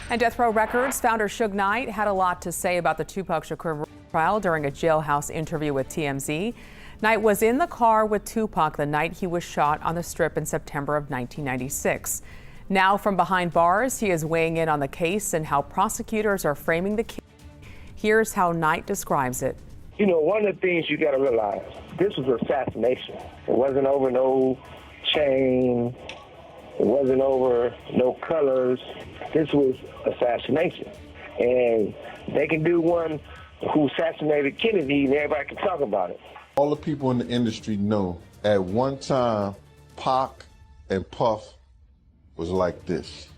And Death Row Records founder Suge Knight had a lot to say about the Tupac Shakur trial during a jailhouse interview with TMZ. Knight was in the car with Tupac the night he was shot on the Strip in September of 1996. Now from behind bars, he is weighing in on the case and how prosecutors are framing the case. Here's how Knight describes it. You know, one of the things you got to realize, this was assassination. It wasn't over no chain. It wasn't over no colors. This was assassination. And they can do one who assassinated Kennedy and everybody can talk about it. All the people in the industry know at one time, Pac and Puff was like this.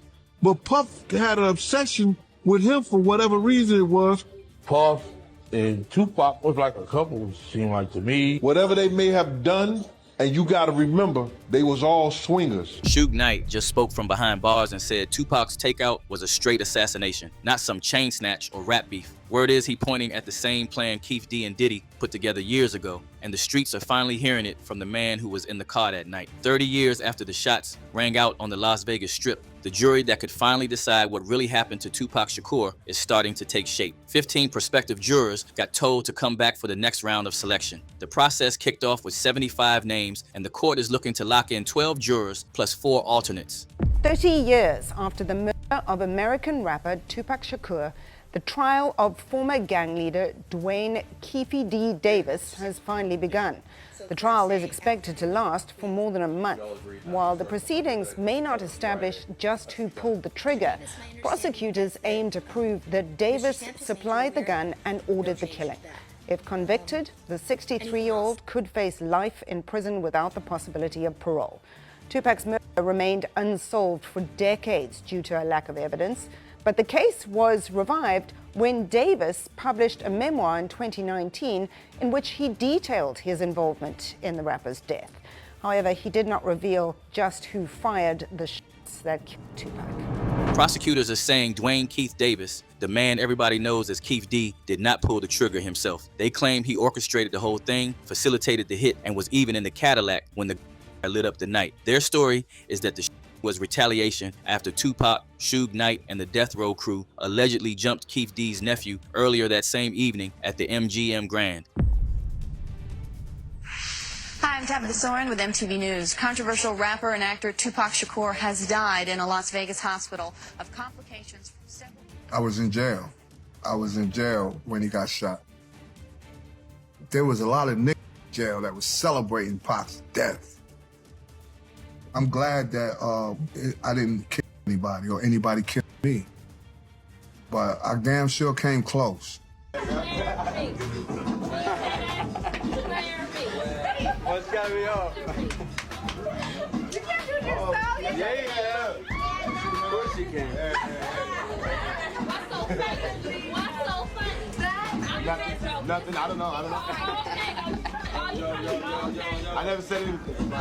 But Puff had an obsession with him for whatever reason it was. Puff and Tupac was like a couple, it seemed like to me. Whatever they may have done, and you gotta remember, they was all swingers. Suge Knight just spoke from behind bars and said Tupac's takeout was a straight assassination, not some chain snatch or rap beef. Word is he pointing at the same plan Keefe D and Diddy put together years ago, and the streets are finally hearing it from the man who was in the car that night. 30 years after the shots rang out on the Las Vegas Strip, the jury that could finally decide what really happened to Tupac Shakur is starting to take shape. 15 prospective jurors got told to come back for the next round of selection. The process kicked off with 75 names, and the court is looking to lock in 12 jurors plus 4 alternates. 30 years after the murder of American rapper Tupac Shakur, the trial of former gang leader Dwayne Keefe D Davis has finally begun. The trial is expected to last for more than a month. While the proceedings may not establish just who pulled the trigger, prosecutors aim to prove that Davis supplied the gun and ordered the killing. If convicted, the 63-year-old could face life in prison without the possibility of parole. Tupac's murder remained unsolved for decades due to a lack of evidence, but the case was revived when Davis published a memoir in 2019 in which he detailed his involvement in the rapper's death. However, he did not reveal just who fired the shots that killed Tupac. Prosecutors are saying Dwayne Keith Davis, the man everybody knows as Keefe D, did not pull the trigger himself. They claim he orchestrated the whole thing, facilitated the hit, and was even in the Cadillac when the lit up the night. Their story is that the was retaliation after Tupac, Suge Knight, and the Death Row crew allegedly jumped Keefe D's nephew earlier that same evening at the MGM Grand. Hi, I'm Tabitha Soren with MTV News. Controversial rapper and actor Tupac Shakur has died in a Las Vegas hospital of complications from several... I was in jail. I was in jail when he got shot. There was a lot of niggas in jail that was celebrating Pac's death. I'm glad that I didn't kill anybody or anybody killed me, but I damn sure came close. What's gotta be up? You can't do this now. Yeah. Of course you can. What's so funny? What's so funny? Nothing. I don't know. I never said anything.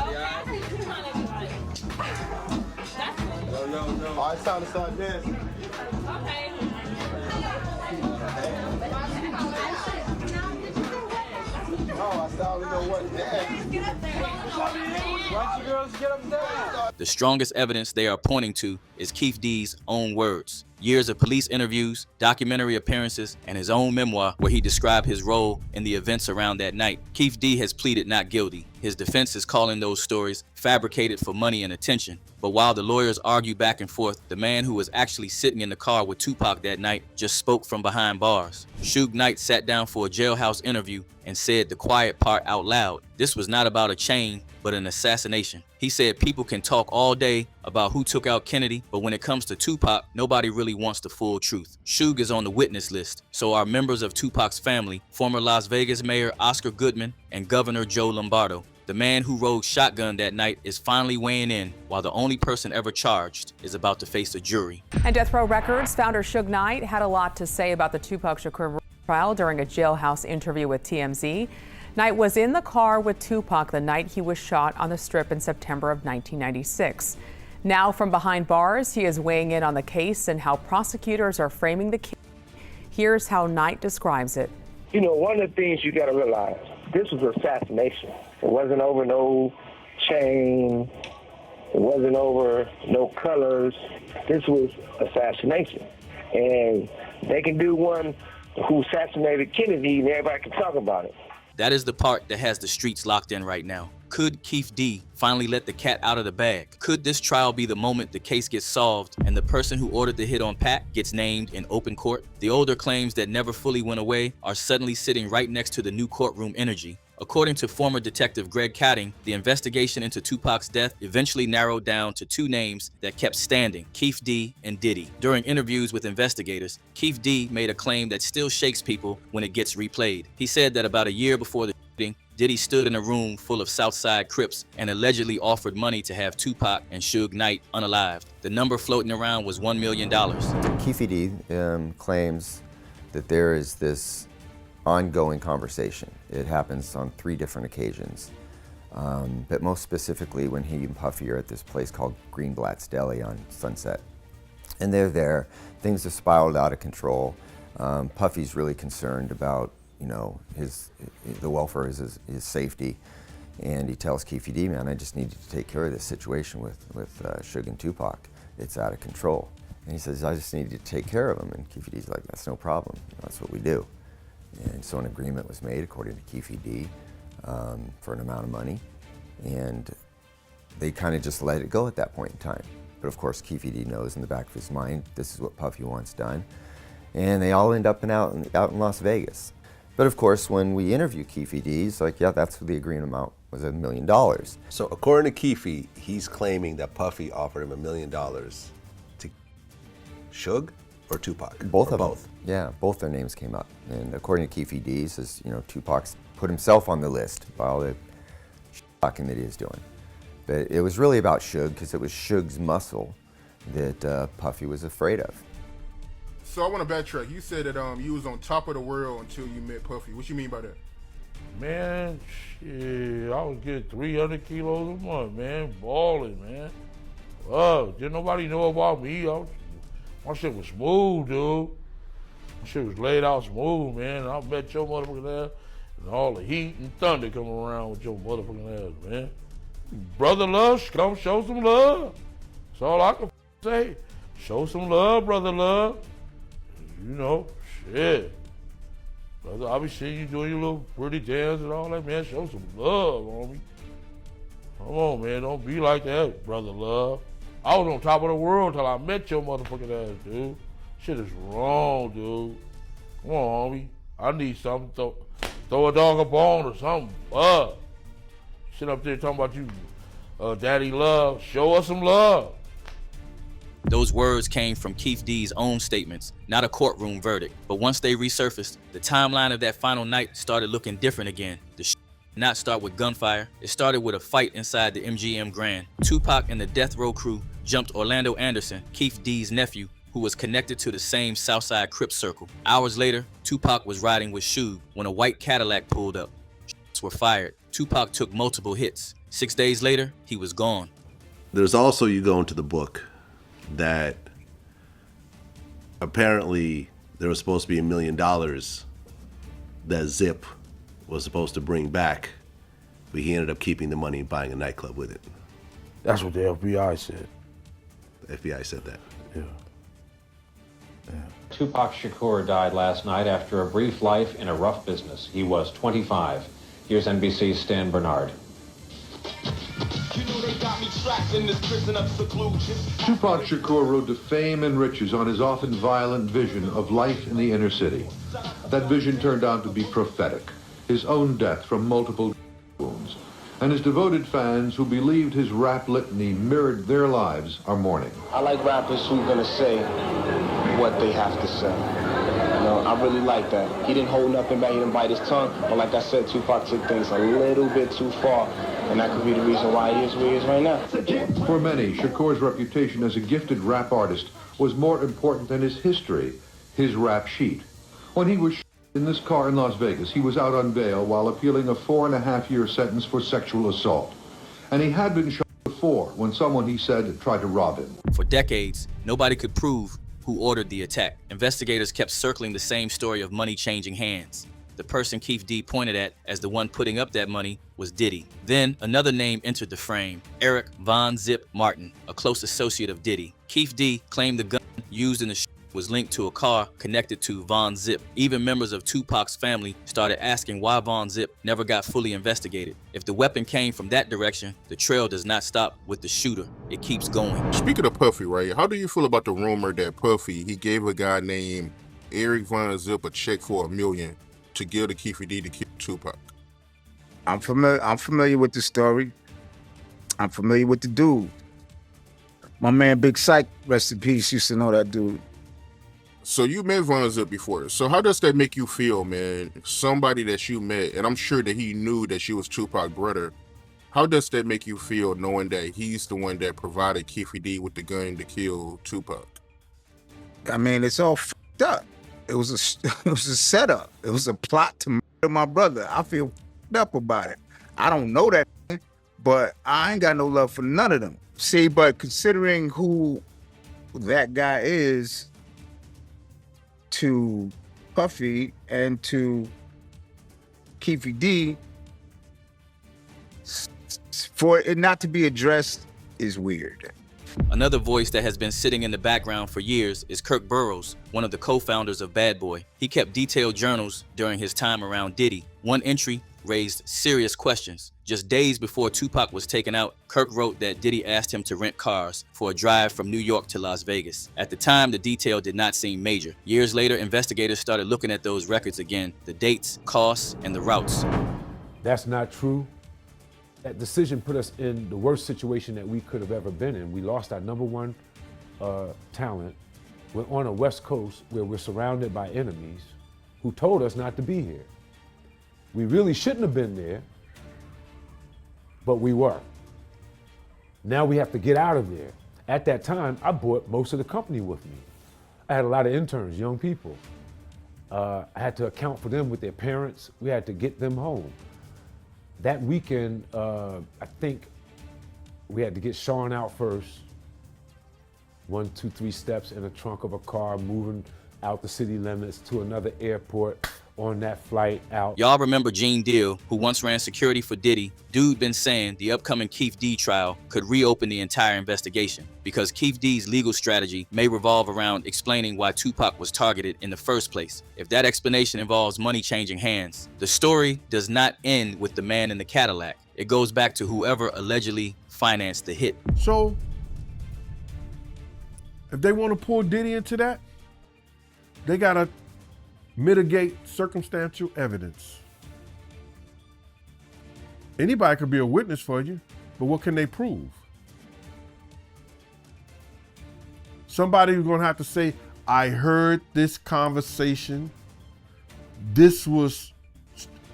Oh, it's time to start dancing. Okay. Oh, I still don't know what dance. Get up there. Why don't you girls get up there? The strongest evidence they are pointing to is Keefe D's own words. Years of police interviews, documentary appearances, and his own memoir where he described his role in the events around that night. Keefe D has pleaded not guilty. His defense is calling those stories fabricated for money and attention. But while the lawyers argue back and forth, the man who was actually sitting in the car with Tupac that night just spoke from behind bars. Suge Knight sat down for a jailhouse interview and said the quiet part out loud. This was not about a chain, but an assassination. He said people can talk all day about who took out Kennedy, but when it comes to Tupac, nobody really wants the full truth. Suge is on the witness list, so are members of Tupac's family, former Las Vegas Mayor Oscar Goodman and Governor Joe Lombardo. The man who rode shotgun that night is finally weighing in, while the only person ever charged is about to face a jury. And Death Row Records founder Suge Knight had a lot to say about the Tupac Shakur trial during a jailhouse interview with TMZ. Knight was in the car with Tupac the night he was shot on the Strip in September of 1996. Now from behind bars, he is weighing in on the case and how prosecutors are framing the case. Here's how Knight describes it. You know, one of the things you got to realize, this was assassination. It wasn't over no chain. It wasn't over no colors. This was assassination. And they can do one who assassinated Kennedy and everybody can talk about it. That is the part that has the streets locked in right now. Could Keefe D finally let the cat out of the bag? Could this trial be the moment the case gets solved and the person who ordered the hit on Pat gets named in open court? The older claims that never fully went away are suddenly sitting right next to the new courtroom energy. According to former detective Greg Cotting, the investigation into Tupac's death eventually narrowed down to two names that kept standing: Keefe D and Diddy. During interviews with investigators, Keefe D made a claim that still shakes people when it gets replayed. He said that about a year before the shooting, Diddy stood in a room full of Southside Crips and allegedly offered money to have Tupac and Suge Knight unalived. The number floating around was $1 million. Keefe D claims that there is this ongoing conversation. It happens on 3 different occasions, but most specifically when he and Puffy are at this place called Greenblatt's Deli on Sunset. And they're there, things have spiraled out of control. Puffy's really concerned about, you know, the welfare of his safety, and he tells Keefe D, man, I just need you to take care of this situation with Suge and Tupac. It's out of control. And he says, I just need you to take care of him. And Keefe D's like, that's no problem, that's what we do. And so an agreement was made, according to Keefe D, for an amount of money, and they kind of just let it go at that point in time. But of course, Keefe D knows in the back of his mind, this is what Puffy wants done, and they all end up out in Las Vegas. But of course, when we interview Keefe D, he's like, yeah, that's what the agreement amount was, $1 million. So according to Keefe, he's claiming that Puffy offered him $1 million to Suge or Tupac? Both or of them. both? Yeah, both their names came up. And according to Keefe D, he says, you know, Tupac's put himself on the list by all the talking that he was doing. But it was really about Suge, because it was Suge's muscle that Puffy was afraid of. So I want to backtrack. You said that you was on top of the world until you met Puffy. What you mean by that? Man, shit, I was getting 300 kilos a month, man, balling, man. Didn't nobody know about me. My shit was smooth, dude. My shit was laid out smooth, man. I met your motherfucking ass, and all the heat and thunder coming around with your motherfucking ass, man. Brother love, come show some love. That's all I can say. Show some love, brother love. You know, shit. Brother, I be seeing you doing your little pretty dance and all that, man. Show some love, homie. Come on, man, don't be like that, brother love. I was on top of the world till I met your motherfucking ass, dude. Shit is wrong, dude. Come on, homie. I need something. Throw a dog a bone or something. Sit up there talking about you, daddy love. Show us some love. Those words came from Keefe D's own statements, not a courtroom verdict. But once they resurfaced, the timeline of that final night started looking different again. The shit did not start with gunfire. It started with a fight inside the MGM Grand. Tupac and the death row crew jumped Orlando Anderson, Keefe D's nephew, who was connected to the same Southside Crip circle. Hours later, Tupac was riding with Suge when a white Cadillac pulled up. Shots were fired. Tupac took multiple hits. 6 days later, he was gone. There's also, you go into the book, that apparently there was supposed to be $1 million that Zip was supposed to bring back, but he ended up keeping the money and buying a nightclub with it. That's what the FBI said. The FBI said that. Yeah. Tupac Shakur died last night after a brief life in a rough business. He was 25. Here's NBC's Stan Bernard. You know they got me trapped in this prison of seclusion. Tupac Shakur rode to fame and riches on his often violent vision of life in the inner city. That vision turned out to be prophetic. His own death from multiple wounds. And his devoted fans who believed his rap litany mirrored their lives are mourning. I like rappers who are going to say what they have to say. You know, I really like that. He didn't hold nothing back, he didn't bite his tongue. But like I said, Tupac took things a little bit too far. And that could be the reason why he is where he is right now. For many, Shakur's reputation as a gifted rap artist was more important than his history, his rap sheet. When he was shot in this car in Las Vegas, he was out on bail while appealing a 4.5-year sentence for sexual assault. And he had been shot before when someone, he said, tried to rob him. For decades, nobody could prove who ordered the attack. Investigators kept circling the same story of money changing hands. The person Keefe D pointed at as the one putting up that money was Diddy. Then another name entered the frame, Eric Vonzip Martin, a close associate of Diddy. Keefe D claimed the gun used in the was linked to a car connected to Vonzip. Even members of Tupac's family started asking why Vonzip never got fully investigated. If the weapon came from that direction, the trail does not stop with the shooter. It keeps going. Speaking of Puffy, right? How do you feel about the rumor that Puffy, he gave a guy named Eric Vonzip a check for $1 million to give to Keefe D to kill Tupac? I'm familiar with the story. I'm familiar with the dude. My man Big Psych, rest in peace, used to know that dude. So you met Vonzip before. So how does that make you feel, man? Somebody that you met, and I'm sure that he knew that she was Tupac's brother. How does that make you feel knowing that he's the one that provided Keefe D with the gun to kill Tupac? I mean, it's all f***ed up. It was a setup. It was a plot to murder my brother. I feel f***ed up about it. I don't know that, but I ain't got no love for none of them. See, but considering who that guy is to Puffy and to Keefe D, for it not to be addressed is weird. Another voice that has been sitting in the background for years is Kirk Burroughs, one of the co-founders of Bad Boy. He kept detailed journals during his time around Diddy. One entry raised serious questions. Just days before Tupac was taken out, Kirk wrote that Diddy asked him to rent cars for a drive from New York to Las Vegas. At the time, the detail did not seem major. Years later, investigators started looking at those records again, the dates, costs, and the routes. That's not true. That decision put us in the worst situation that we could have ever been in. We lost our #1 talent. We're on a West Coast where we're surrounded by enemies who told us not to be here. We really shouldn't have been there, but we were. Now we have to get out of there. At that time, I brought most of the company with me. I had a lot of interns, young people. I had to account for them with their parents. We had to get them home. That weekend, I think we had to get Sean out first. 1, 2, 3 steps in the trunk of a car, moving out the city limits to another airport on that flight out. Y'all remember Gene Deal, who once ran security for Diddy? Dude been saying the upcoming Keefe D trial could reopen the entire investigation because Keefe D's legal strategy may revolve around explaining why Tupac was targeted in the first place. If that explanation involves money changing hands, the story does not end with the man in the Cadillac. It goes back to whoever allegedly financed the hit. So, if they want to pull Diddy into that, they gotta mitigate circumstantial evidence. Anybody could be a witness for you, but what can they prove? Somebody's gonna have to say, I heard this conversation, this was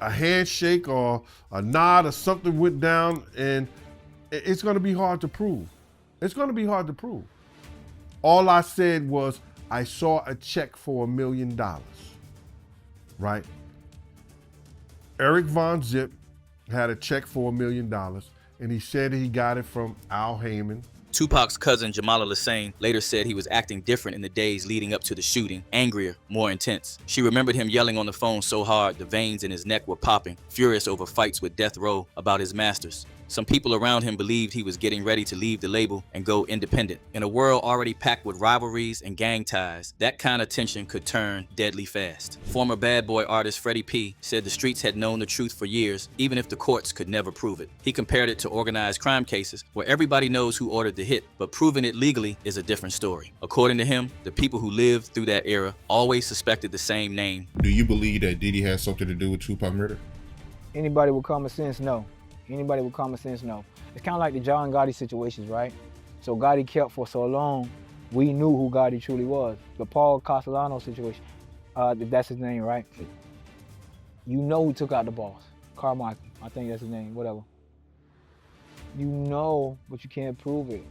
a handshake or a nod or something went down, and it's gonna be hard to prove. It's gonna be hard to prove. All I said was, I saw a check for $1 million. Right? Eric Vonzip had a check for $1 million, and he said he got it from Al Heyman. Tupac's cousin Jamala Lassane later said he was acting different in the days leading up to the shooting, angrier, more intense. She remembered him yelling on the phone so hard the veins in his neck were popping, furious over fights with Death Row about his masters. Some people around him believed he was getting ready to leave the label and go independent. In a world already packed with rivalries and gang ties, that kind of tension could turn deadly fast. Former Bad Boy artist Freddie P said the streets had known the truth for years, even if the courts could never prove it. He compared it to organized crime cases where everybody knows who ordered the hit, but proving it legally is a different story. According to him, the people who lived through that era always suspected the same name. Do you believe that Diddy has something to do with Tupac murder? Anybody with common sense, no. Anybody with common sense, no. It's kind of like the John Gotti situations, right? So Gotti kept for so long, we knew who Gotti truly was. The Paul Castellano situation, that's his name, right? You know who took out the boss. Carmichael, I think that's his name, whatever. You know, but you can't prove it.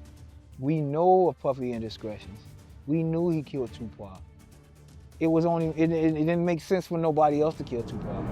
We know of Puffy indiscretions. We knew he killed Tupac. It didn't make sense for nobody else to kill Tupac.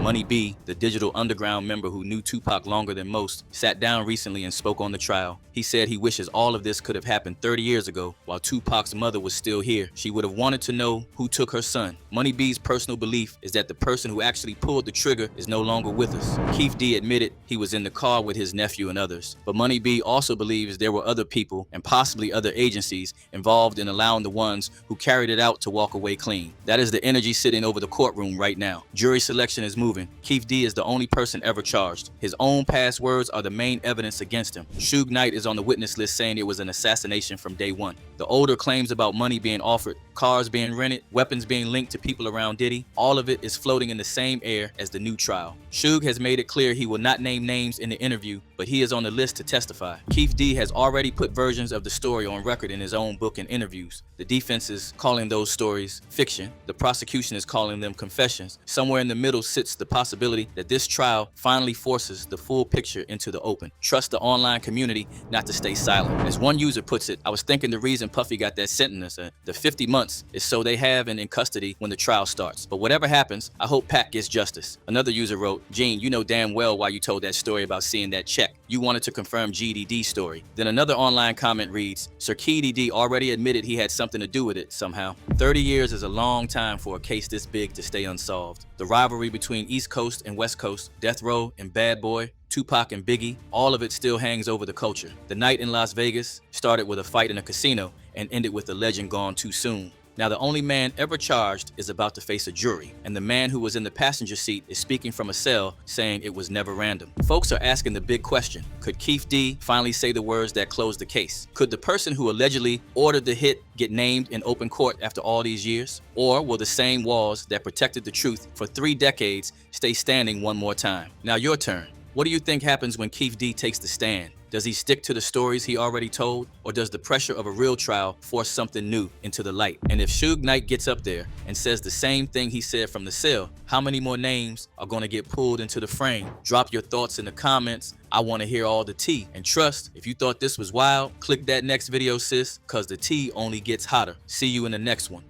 Money B, the digital underground member who knew Tupac longer than most, sat down recently and spoke on the trial. He said he wishes all of this could have happened 30 years ago while Tupac's mother was still here. She would have wanted to know who took her son. Money B's personal belief is that the person who actually pulled the trigger is no longer with us. Keefe D admitted he was in the car with his nephew and others, but Money B also believes there were other people and possibly other agencies involved in allowing the ones who carried it out to walk away clean. That is the energy sitting over the courtroom right now. Jury selection is moving. Keefe D is the only person ever charged. His own past words are the main evidence against him. Suge Knight is on the witness list saying it was an assassination from day one. The older claims about money being offered, cars being rented, weapons being linked to people around Diddy, all of it is floating in the same air as the new trial. Suge has made it clear he will not name names in the interview, but he is on the list to testify. Keefe D has already put versions of the story on record in his own book and interviews. The defense is calling those stories fiction. The prosecution is calling them confessions. Somewhere in the middle sits the possibility that this trial finally forces the full picture into the open. Trust the online community not to stay silent. As one user puts it, I was thinking the reason Puffy got that sentence, the 50 months, is so they have him in custody when the trial starts. But whatever happens, I hope Pac gets justice. Another user wrote, Gene, you know damn well why you told that story about seeing that check. You wanted to confirm GDD's story. Then another online comment reads, Sir Keefe D already admitted he had something to do with it somehow. 30 years is a long time for a case this big to stay unsolved. The rivalry between East Coast and West Coast, Death Row and Bad Boy, Tupac and Biggie, all of it still hangs over the culture. The night in Las Vegas started with a fight in a casino and ended with a legend gone too soon. Now the only man ever charged is about to face a jury, and the man who was in the passenger seat is speaking from a cell saying it was never random. Folks are asking the big question, could Keefe D finally say the words that closed the case? Could the person who allegedly ordered the hit get named in open court after all these years? Or will the same walls that protected the truth for 3 decades stay standing one more time? Now your turn. What do you think happens when Keefe D takes the stand? Does he stick to the stories he already told, or does the pressure of a real trial force something new into the light? And if Suge Knight gets up there and says the same thing he said from the cell, how many more names are going to get pulled into the frame? Drop your thoughts in the comments. I want to hear all the tea. And trust, if you thought this was wild, click that next video, sis, cause the tea only gets hotter. See you in the next one.